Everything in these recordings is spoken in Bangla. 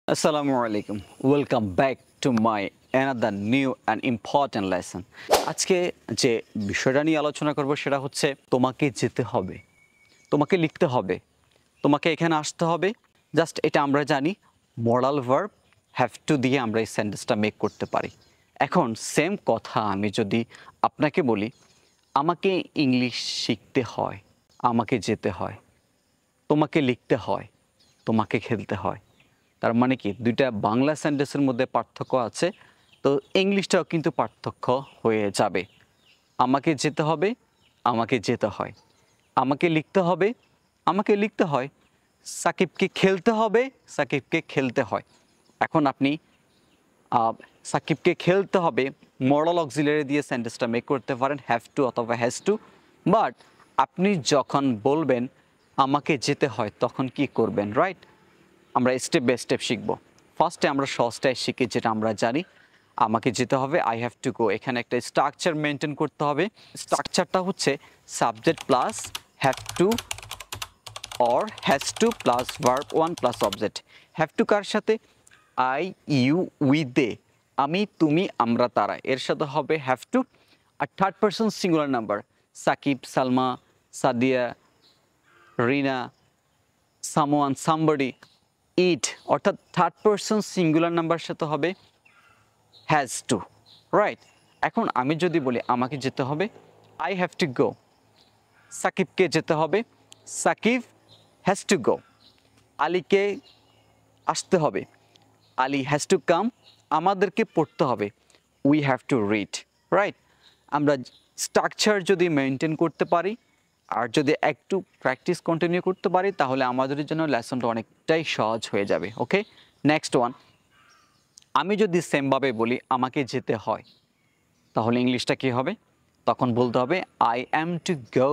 Assalamu alaikum. Welcome back to my another new and important lesson. আজকে যে বিষয়টা নিয়ে আলোচনা করব সেটা হচ্ছে তোমাকে যেতে হবে, তোমাকে লিখতে হবে, তোমাকে এখানে আসতে হবে। জাস্ট এটা আমরা জানি মডাল ভার্ব হ্যাভ টু দিয়ে আমরা এই সেন্টেন্সটা মেক করতে পারি। এখন সেম কথা আমি যদি আপনাকে বলি আমাকে ইংলিশ শিখতে হয়, আমাকে যেতে হয়, তোমাকে লিখতে হয়, তোমাকে খেলতে হয়, তার মানে কি দুইটা বাংলা সেন্টেন্সের মধ্যে পার্থক্য আছে, তো ইংলিশটাও কিন্তু পার্থক্য হয়ে যাবে। আমাকে যেতে হবে, আমাকে যেতে হয়, আমাকে লিখতে হবে, আমাকে লিখতে হয়, সাকিবকে খেলতে হবে, সাকিবকে খেলতে হয়। এখন আপনি সাকিবকে খেলতে হবে মডাল অক্সিলারি দিয়ে সেন্টেন্সটা মেক করতে পারেন হ্যাভ টু অথবা হ্যাজ টু। বাট আপনি যখন বলবেন আমাকে যেতে হয় তখন কি করবেন, রাইট? আমরা স্টেপ বাই স্টেপ শিখব। ফার্স্টে আমরা সহজটাই শিখি, যেটা আমরা জানি আমাকে যেতে হবে আই হ্যাভ টু গো। এখানে একটা স্ট্রাকচার মেনটেন করতে হবে। স্ট্রাকচারটা হচ্ছে subject plus have to or has to plus verb one plus object. Have to কার সাথে? আই, ইউ, উই, দে, আমি, তুমি, আমরা, তারা, এর সাথে হবে হ্যাভ টু। আর third person singular number Sakib, Salma, Sadia, Rina, someone, somebody, it, অর্থাৎ থার্ড পারসন সিঙ্গুলার নাম্বার সাথে হবে হ্যাজ টু, রাইট? এখন আমি যদি বলি আমাকে যেতে হবে আই হ্যাভ টু গো, সাকিবকে যেতে হবে সাকিব হ্যাজ টু গো, আলীকে আসতে হবে আলী হ্যাজ টু কাম, আমাদেরকে পড়তে হবে we have to read, right? আমরা স্ট্রাকচার যদি মেনটেন করতে পারি আর যদি একটু প্র্যাকটিস কন্টিনিউ করতে পারি তাহলে আমাদের জন্য লেসনটা অনেকটাই সহজ হয়ে যাবে। ওকে, নেক্সট ওয়ান। আমি যদি সেমভাবে বলি আমাকে যেতে হয় তাহলে ইংলিশটা কী হবে? তখন বলতে হবে আই অ্যাম টু গো।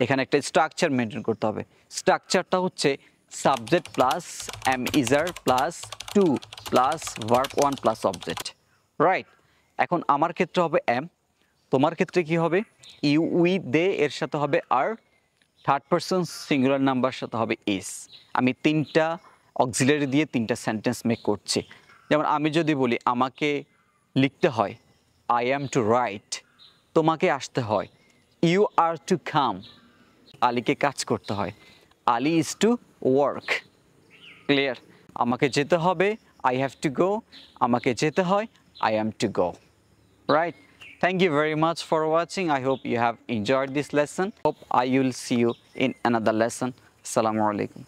এখানে একটা স্ট্রাকচার মেনটেন করতে হবে। স্ট্রাকচারটা হচ্ছে subject plus am is are plus to plus verb one plus object, right? এখন আমার ক্ষেত্রে হবে এম, তোমার ক্ষেত্রে কি হবে? ইউ, উই, দে, এর সাথে হবে আর, থার্ড পারসন সিঙ্গুলার নাম্বার সাথে হবে ইস। আমি তিনটা অক্সিলারি দিয়ে তিনটা সেন্টেন্স মেক করছি। যেমন আমি যদি বলি আমাকে লিখতে হয় আই অ্যাম টু রাইট, তোমাকে আসতে হয় ইউ আর টু কাম, আলীকে কাজ করতে হয় Ali is to work. Clear? আমাকে যেতে হবে আই হ্যাভ টু গো, আমাকে যেতে হয় I am to go, right? Thank you very much for watching. I hope you have enjoyed this lesson. Hope I will see you in another lesson. Assalamu alaikum.